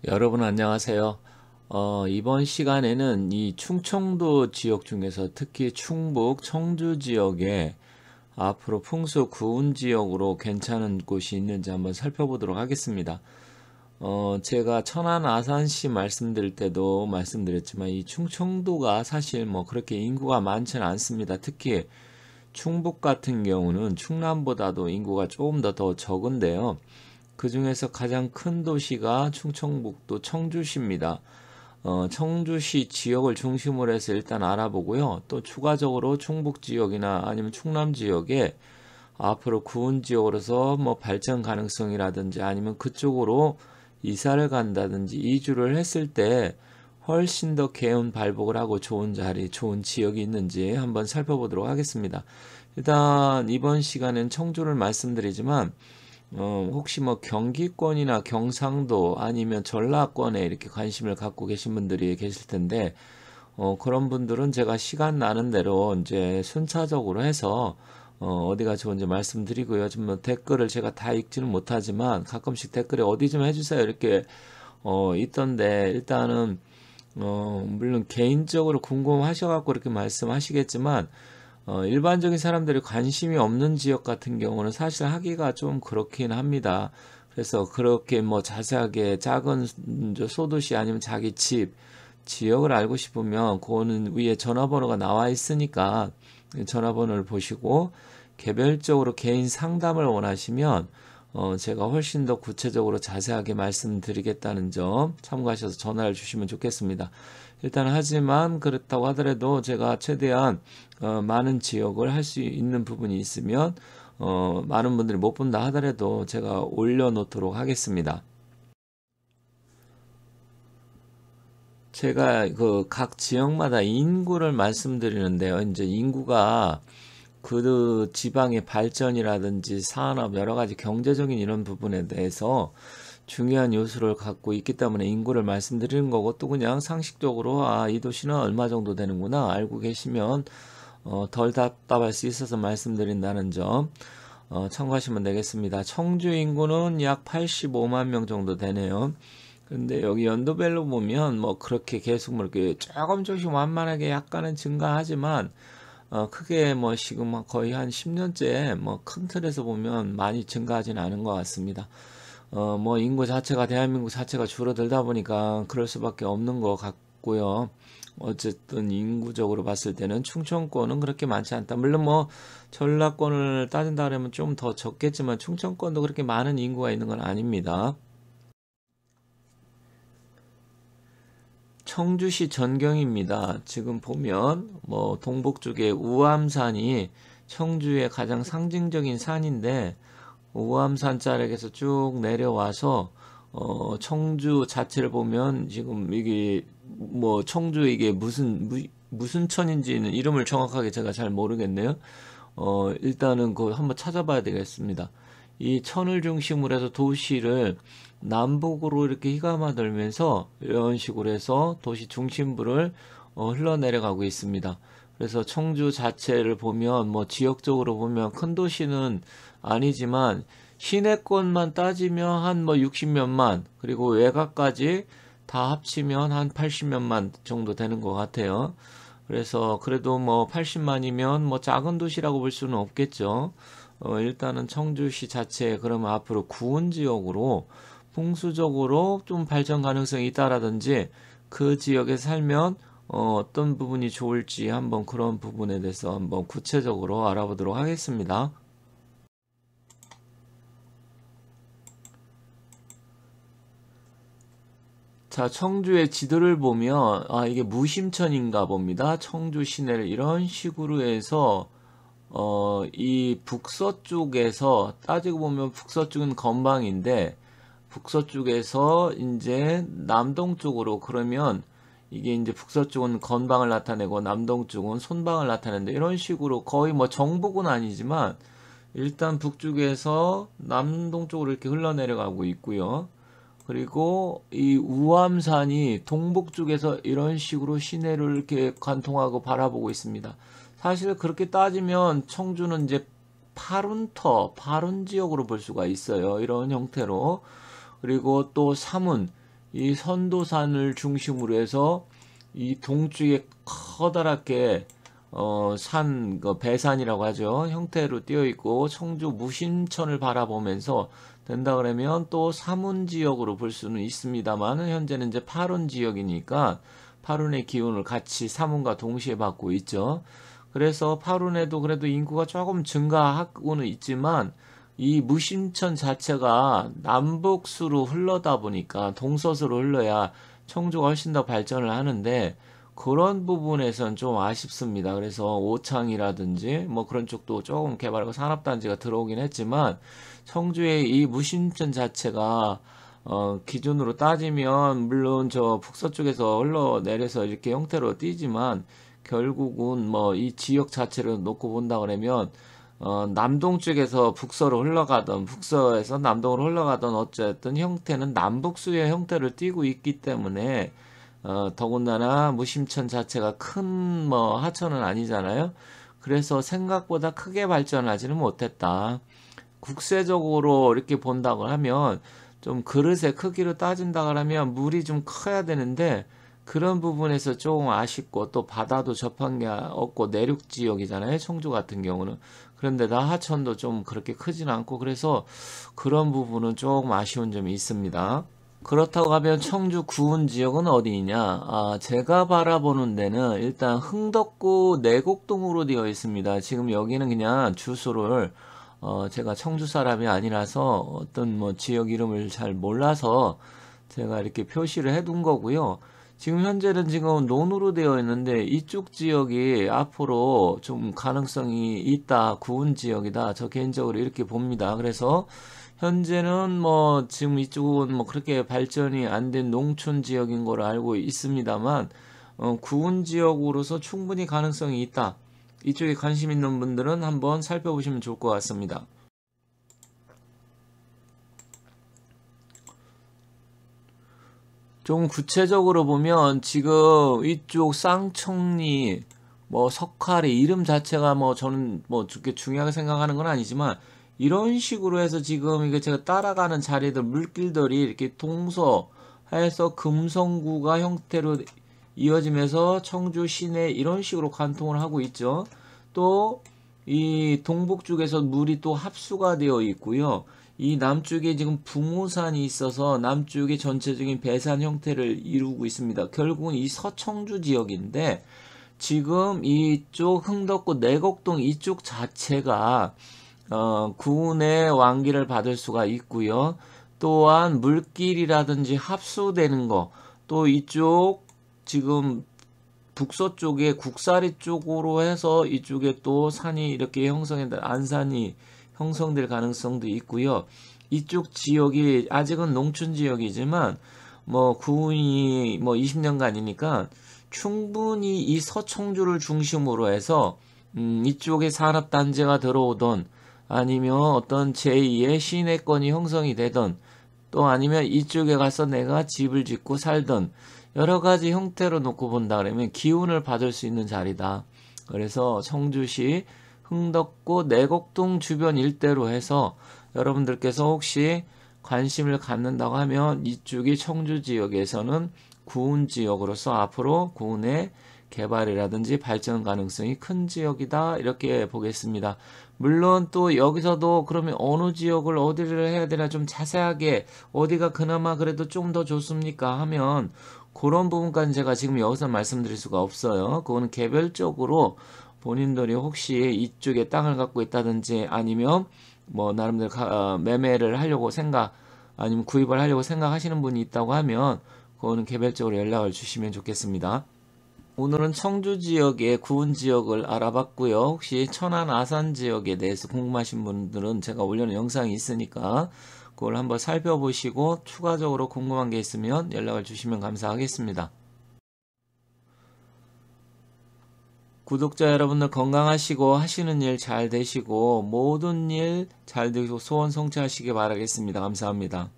여러분 안녕하세요. 이번 시간에는 이 충청도 지역 중에서 특히 충북 청주 지역에 앞으로 풍수 구운 지역으로 괜찮은 곳이 있는지 한번 살펴보도록 하겠습니다. 제가 천안 아산시 말씀드릴 때도 말씀드렸지만 이 충청도가 사실 뭐 그렇게 인구가 많지는 않습니다. 특히 충북 같은 경우는 충남보다도 인구가 조금 더 적은데요. 그 중에서 가장 큰 도시가 충청북도 청주시입니다. 청주시 지역을 중심으로 해서 일단 알아보고요. 또 추가적으로 충북 지역이나 아니면 충남 지역에 앞으로 구은 지역으로서 뭐 발전 가능성이라든지 아니면 그쪽으로 이사를 간다든지 이주를 했을 때 훨씬 더 개운 발복을 하고 좋은 자리, 좋은 지역이 있는지 한번 살펴보도록 하겠습니다. 일단 이번 시간엔 청주를 말씀드리지만 혹시 뭐 경기권이나 경상도 아니면 전라권에 이렇게 관심을 갖고 계신 분들이 계실 텐데, 그런 분들은 제가 시간 나는 대로 이제 순차적으로 해서, 어디가 좋은지 말씀드리고요. 좀 뭐 댓글을 제가 다 읽지는 못하지만 가끔씩 댓글에 어디 좀 해주세요. 이렇게, 있던데, 일단은, 물론 개인적으로 궁금하셔갖고 이렇게 말씀하시겠지만, 일반적인 사람들이 관심이 없는 지역 같은 경우는 사실 하기가 좀 그렇긴 합니다. 그래서 그렇게 뭐 자세하게 작은 소도시 아니면 자기 집, 지역을 알고 싶으면 그거는 위에 전화번호가 나와 있으니까 전화번호를 보시고 개별적으로 개인 상담을 원하시면 제가 훨씬 더 구체적으로 자세하게 말씀드리겠다는 점 참고하셔서 전화를 주시면 좋겠습니다. 일단 하지만 그렇다고 하더라도 제가 최대한 많은 지역을 할 수 있는 부분이 있으면 많은 분들이 못 본다 하더라도 제가 올려놓도록 하겠습니다. 제가 그 각 지역마다 인구를 말씀드리는데요. 이제 인구가 그 지방의 발전이라든지 산업 여러 가지 경제적인 이런 부분에 대해서 중요한 요소를 갖고 있기 때문에 인구를 말씀드리는 거고 또 그냥 상식적으로 이 도시는 얼마 정도 되는구나 알고 계시면 덜 답답할 수 있어서 말씀드린다는 점 참고하시면 되겠습니다. 청주 인구는 약 85만 명 정도 되네요. 근데 여기 연도별로 보면 뭐 그렇게 계속 뭐 이렇게 조금씩 완만하게 약간은 증가하지만 크게 뭐 지금 거의 한 10년째 뭐 큰 틀에서 보면 많이 증가하지는 않은 것 같습니다. 뭐 인구 자체가 대한민국 자체가 줄어들다 보니까 그럴 수밖에 없는 것 같고요. 어쨌든 인구적으로 봤을 때는 충청권은 그렇게 많지 않다. 물론 뭐 전라권을 따진다 그러면 좀 더 적겠지만 충청권도 그렇게 많은 인구가 있는 건 아닙니다. 청주시 전경입니다. 지금 보면 뭐 동북 쪽에 우암산이 청주의 가장 상징적인 산인데 우암산 자락에서 쭉 내려와서 청주 자체를 보면 지금 이게 뭐 청주 이게 무슨 천인지는 이름을 정확하게 제가 잘 모르겠네요. 일단은 그거 한번 찾아봐야 되겠습니다. 이 천을 중심으로 해서 도시를 남북으로 이렇게 휘감아들면서 이런 식으로 해서 도시 중심부를 흘러내려가고 있습니다. 그래서 청주 자체를 보면 뭐 지역적으로 보면 큰 도시는 아니지만 시내권만 따지면 한 뭐 60몇만 그리고 외곽까지 다 합치면 한 80몇만 정도 되는 것 같아요. 그래서 그래도 뭐 80만이면 뭐 작은 도시라고 볼 수는 없겠죠. 일단은 청주시 자체에 그러면 앞으로 구은 지역으로 풍수적으로 좀 발전 가능성이 있다라든지 그 지역에 살면 어떤 부분이 좋을지 한번 그런 부분에 대해서 한번 구체적으로 알아보도록 하겠습니다. 자, 청주의 지도를 보면 이게 무심천인가 봅니다. 청주 시내를 이런 식으로 해서 이 북서쪽에서 따지고 보면 북서쪽은 건방인데 북서쪽에서 이제 남동쪽으로 그러면 이게 이제 북서쪽은 건방을 나타내고 남동쪽은 손방을 나타내는데 이런 식으로 거의 뭐 정복은 아니지만 일단 북쪽에서 남동쪽으로 이렇게 흘러내려가고 있고요. 그리고 이 우암산이 동북 쪽에서 이런 식으로 시내를 이렇게 관통하고 바라보고 있습니다. 사실 그렇게 따지면 청주는 이제 파룬 지역으로 볼 수가 있어요. 이런 형태로. 그리고 또 사문, 이 선도산을 중심으로 해서 이 동쪽에 커다랗게 산, 배산이라고 하죠. 형태로 띄어 있고 청주 무심천을 바라보면서 된다 그러면 또 사문 지역으로 볼 수는 있습니다만 현재는 이제 파룬 지역이니까 파룬의 기운을 같이 사문과 동시에 받고 있죠. 그래서 파룬에도 그래도 인구가 조금 증가하고는 있지만 이 무심천 자체가 남북수로 흘러다 보니까 동서수로 흘러야 청주가 훨씬 더 발전을 하는데 그런 부분에선 좀 아쉽습니다. 그래서 오창이라든지 뭐 그런 쪽도 조금 개발하고 산업단지가 들어오긴 했지만 청주의 이 무심천 자체가 기준으로 따지면 물론 저 북서쪽에서 흘러내려서 이렇게 형태로 띄지만 결국은 뭐 이 지역 자체를 놓고 본다 그러면 남동쪽에서 북서로 흘러가던 북서에서 남동으로 흘러가던 어쨌든 형태는 남북수의 형태를 띠고 있기 때문에 더군다나 무심천 자체가 큰 뭐 하천은 아니잖아요. 그래서 생각보다 크게 발전하지는 못했다. 국세적으로 이렇게 본다고 하면 좀 그릇의 크기로 따진다 그러면 물이 좀 커야 되는데 그런 부분에서 조금 아쉽고 또 바다도 접한 게 없고 내륙 지역이잖아요. 청주 같은 경우는. 그런데다 하천도 좀 그렇게 크지는 않고 그래서 그런 부분은 조금 아쉬운 점이 있습니다. 그렇다고 하면 청주 구은 지역은 어디냐? 제가 바라보는 데는 일단 흥덕구 내곡동으로 되어 있습니다. 지금 여기는 그냥 주소를 제가 청주 사람이 아니라서 어떤 뭐 지역 이름을 잘 몰라서 제가 이렇게 표시를 해둔 거고요. 지금 현재는 지금 논으로 되어 있는데 이쪽 지역이 앞으로 좀 가능성이 있다, 구은 지역이다. 저 개인적으로 이렇게 봅니다. 그래서 현재는 뭐 지금 이쪽은 뭐 그렇게 발전이 안 된 농촌 지역인 걸로 알고 있습니다만 구은 지역으로서 충분히 가능성이 있다. 이쪽에 관심 있는 분들은 한번 살펴보시면 좋을 것 같습니다. 좀 구체적으로 보면 지금 이쪽 쌍청리 뭐 석화리 이름 자체가 뭐 저는 뭐 그렇게 중요하게 생각하는 건 아니지만 이런 식으로 해서 지금 이게 제가 따라가는 자리들 물길들이 이렇게 동서해서 금성구가 형태로 이어지면서 청주 시내 이런 식으로 관통을 하고 있죠. 또 이 동북 쪽에서 물이 또 합수가 되어 있고요. 이 남쪽에 지금 붕호산이 있어서 남쪽의 전체적인 배산 형태를 이루고 있습니다. 결국은 이 서청주 지역인데 지금 이쪽 흥덕구 내곡동 이쪽 자체가 구운의 왕기를 받을 수가 있고요. 또한 물길이라든지 합수되는 거, 또 이쪽 지금 북서쪽에 국사리 쪽으로 해서 이쪽에 또 산이 이렇게 안산이 형성될 가능성도 있고요. 이쪽 지역이 아직은 농촌 지역이지만 뭐 구운이 뭐 20년간이니까 충분히 이 서청주를 중심으로 해서 이쪽에 산업단지가 들어오던 아니면 어떤 제2의 시내권이 형성이 되던 또 아니면 이쪽에 가서 내가 집을 짓고 살던 여러 가지 형태로 놓고 본다 그러면 기운을 받을 수 있는 자리다. 그래서 청주시 흥덕구 내곡동 주변 일대로 해서 여러분들께서 혹시 관심을 갖는다고 하면 이쪽이 청주 지역에서는 구운 지역으로서 앞으로 구운의 개발이라든지 발전 가능성이 큰 지역이다 이렇게 보겠습니다. 물론 또 여기서도 그러면 어느 지역을 어디를 해야 되나 좀 자세하게 어디가 그나마 그래도 좀 더 좋습니까 하면 그런 부분까지 제가 지금 여기서 말씀드릴 수가 없어요. 그거는 개별적으로 본인들이 혹시 이쪽에 땅을 갖고 있다든지 아니면 뭐 나름대로 매매를 하려고 아니면 구입을 하려고 생각하시는 분이 있다고 하면 그거는 개별적으로 연락을 주시면 좋겠습니다. 오늘은 청주 지역의 구운 지역을 알아봤고요. 혹시 천안 아산 지역에 대해서 궁금하신 분들은 제가 올려놓은 영상이 있으니까 그걸 한번 살펴보시고 추가적으로 궁금한 게 있으면 연락을 주시면 감사하겠습니다. 구독자 여러분들 건강하시고 하시는 일 잘 되시고 모든 일 잘 되시고 소원 성취하시기 바라겠습니다. 감사합니다.